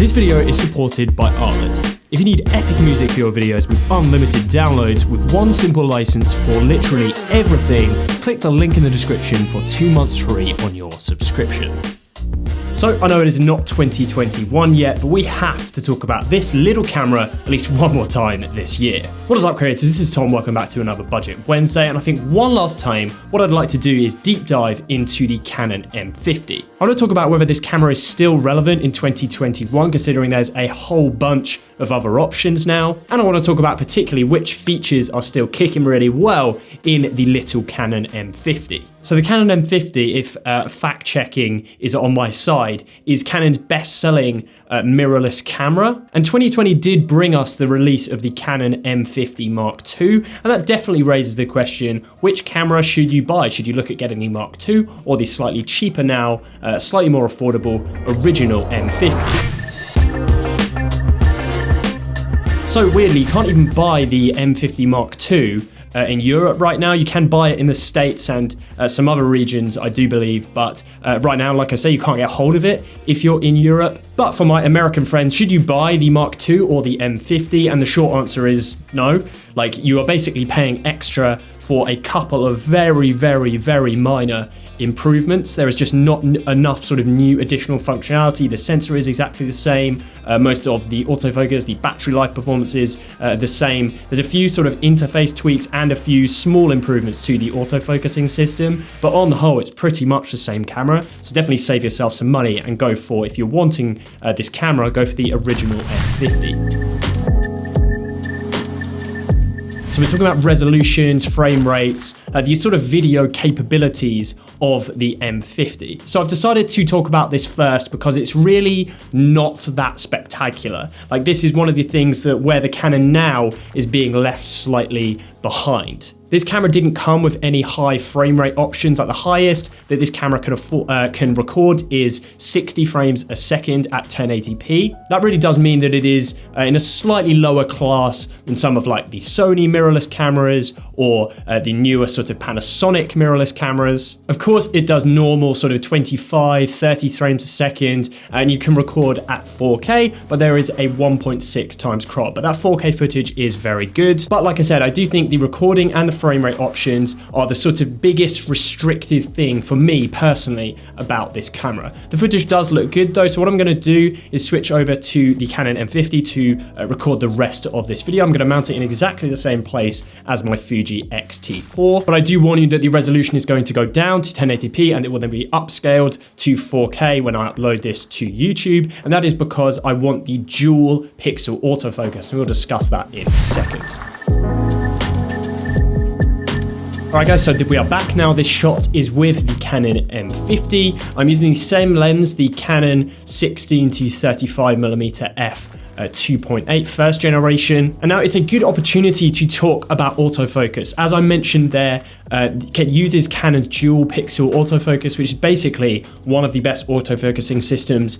This video is supported by Artlist. If you need epic music for your videos with unlimited downloads with one simple license for literally everything, click the link in the description for 2 months free on your subscription. So I know it is not 2021 yet, but we have to talk about this little camera at least one more time this year. What is up, creators? This is Tom, welcome back to another Budget Wednesday, and I think one last time, what I'd like to do is deep dive into the Canon M50. I want to talk about whether this camera is still relevant in 2021, considering there's a whole bunch of other options now, and I want to talk about particularly which features are still kicking really well in the little Canon M50. So the Canon M50, if fact checking is on my side, is Canon's best-selling mirrorless camera. And 2020 did bring us the release of the Canon M50 Mark II, and that definitely raises the question, which camera should you buy? Should you look at getting the Mark II or the slightly cheaper now, slightly more affordable original M50? So weirdly, you can't even buy the M50 Mark II in Europe right now. You can buy it in the States and some other regions, I do believe, but right now, like I say, you can't get hold of it if you're in Europe. But for my American friends, should you buy the Mark II or the M50? And the short answer is no. Like, you are basically paying extra for a couple of very, very, very minor improvements. There is just not enough sort of new additional functionality. The sensor is exactly the same. Most of the autofocus, the battery life performance is the same. There's a few sort of interface tweaks and a few small improvements to the autofocusing system, but on the whole, it's pretty much the same camera. So definitely save yourself some money and go for, if you're wanting this camera, go for the original M50. So we're talking about resolutions, frame rates, the sort of video capabilities of the M50. So I've decided to talk about this first because it's really not that spectacular. Like, this is one of the things that where the Canon now is being left slightly behind. This camera didn't come with any high frame rate options. Like, the highest that this camera can record is 60 frames a second at 1080p. That really does mean that it is in a slightly lower class than some of like the Sony mirrorless cameras or the newer sort of Panasonic mirrorless cameras. Of course, it does normal sort of 25, 30 frames a second, and you can record at 4K, but there is a 1.6 times crop. But that 4K footage is very good. But like I said, I do think the recording and the frame rate options are the sort of biggest restrictive thing for me personally about this camera. The footage does look good though, so what I'm going to do is switch over to the Canon M50 to record the rest of this video. I'm going to mount it in exactly the same place as my Fuji X-T4, but I do warn you that the resolution is going to go down to 1080p and it will then be upscaled to 4K when I upload this to YouTube, and that is because I want the dual pixel autofocus, and we'll discuss that in a second. Alright guys, so we are back now. This shot is with the Canon M50. I'm using the same lens, the Canon 16 to 35mm f 2.8 first generation, and now it's a good opportunity to talk about autofocus. As I mentioned there, it uses Canon's dual pixel autofocus, which is basically one of the best autofocusing systems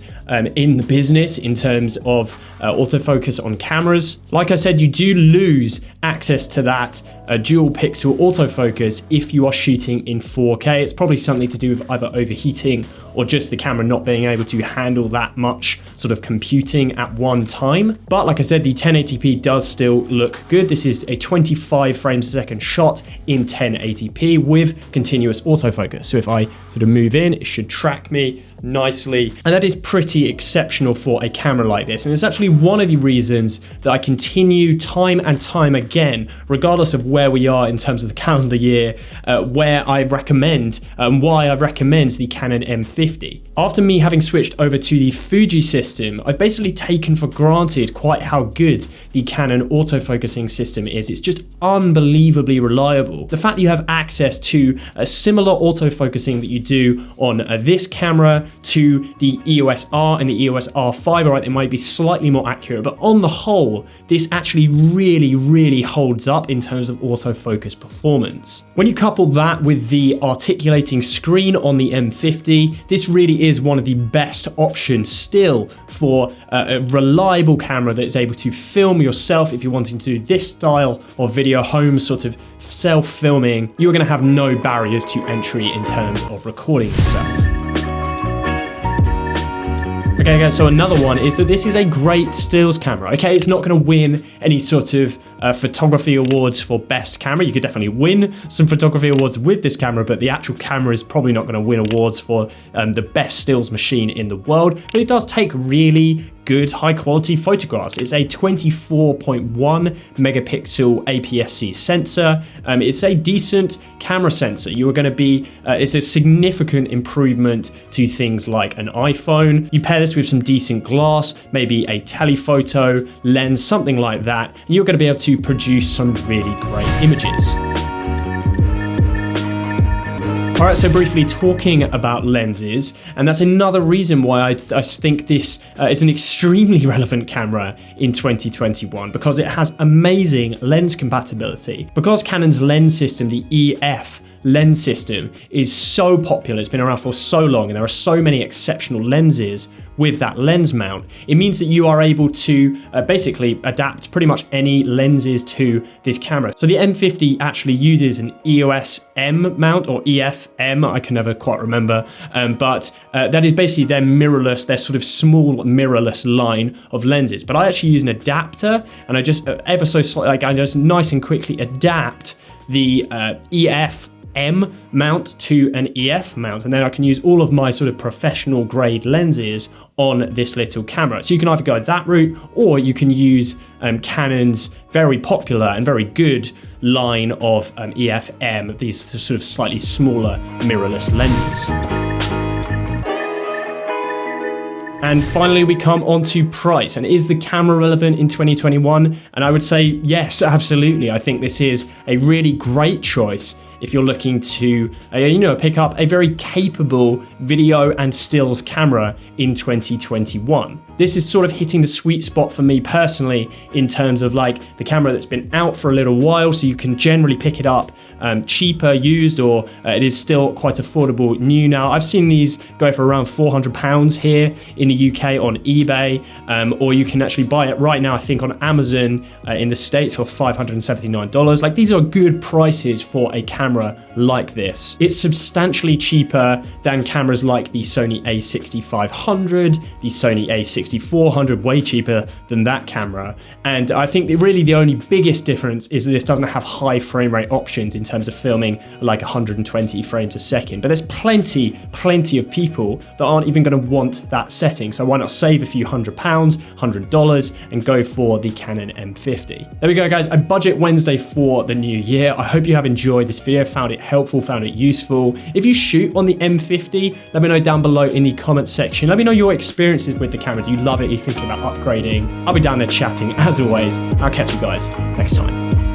in the business in terms of autofocus on cameras. Like I said, you do lose access to that dual pixel autofocus if you are shooting in 4K. It's probably something to do with either overheating or just the camera not being able to handle that much sort of computing at one time. But like I said, the 1080p does still look good. This is a 25 frames a second shot in 1080p with continuous autofocus. So if I sort of move in, it should track me nicely. And that is pretty exceptional for a camera like this. And it's actually one of the reasons that I continue time and time again, regardless of where we are in terms of the calendar year, where I recommend why I recommend the Canon M50. After me having switched over to the Fuji system, I've basically taken for granted quite how good the Canon autofocusing system is. It's just unbelievably reliable. The fact that you have access to a similar autofocusing that you do on this camera to the EOS R and the EOS R5, right, it might be slightly more accurate, but on the whole, this actually really holds up in terms of autofocus performance. When you couple that with the articulating screen on the M50, this really is one of the best options still for a reliable camera that is able to film yourself. If you're wanting to do this style of video, home sort of self-filming, you're going to have no barriers to entry in terms of recording yourself. Okay guys, so another one is that this is a great stills camera. Okay, it's not going to win any sort of photography awards for best camera. You could definitely win some photography awards with this camera, but the actual camera is probably not going to win awards for the best stills machine in the world. But it does take really good high quality photographs. It's a 24.1 megapixel APS-C sensor. It's a decent camera sensor. You are going to be, it's a significant improvement to things like an iPhone. You pair this with some decent glass, maybe a telephoto lens, something like that, and you're going to be able to produce some really great images. All right, so briefly talking about lenses, and that's another reason why I think this is an extremely relevant camera in 2021, because it has amazing lens compatibility. Because Canon's lens system, the EF lens system, is so popular, it's been around for so long, and there are so many exceptional lenses with that lens mount, it means that you are able to basically adapt pretty much any lenses to this camera. So the M50 actually uses an EOS M mount, or EF-M, I can never quite remember, but that is basically their mirrorless, their sort of small mirrorless line of lenses. But I actually use an adapter, and I just ever so slightly, like I just nice and quickly adapt the EF-M mount to an EF mount, and then I can use all of my sort of professional grade lenses on this little camera. So you can either go that route, or you can use Canon's very popular and very good line of EF-M, these sort of slightly smaller mirrorless lenses. And finally, we come on to price. And is the camera relevant in 2021? And I would say yes, absolutely. I think this is a really great choice if you're looking to, pick up a very capable video and stills camera in 2021. This is sort of hitting the sweet spot for me personally in terms of like the camera that's been out for a little while, so you can generally pick it up cheaper used, or it is still quite affordable new now. I've seen these go for around £400 here in the UK on eBay, or you can actually buy it right now, I think, on Amazon in the States for $579. Like, these are good prices for a camera like this. It's substantially cheaper than cameras like the Sony a6500, the Sony a6400, way cheaper than that camera. And I think that really the only biggest difference is that this doesn't have high frame rate options in terms of filming like 120 frames a second. But there's plenty of people that aren't even going to want that setting. So why not save a few £100, $100, and go for the Canon M50. There we go, guys. A budget Wednesday for the new year. I hope you have enjoyed this video, found it helpful, found it useful. If you shoot on the M50, let me know down below in the comments section. Let me know your experiences with the camera. Do you love it? Are you thinking about upgrading? I'll be down there chatting as always. I'll catch you guys next time.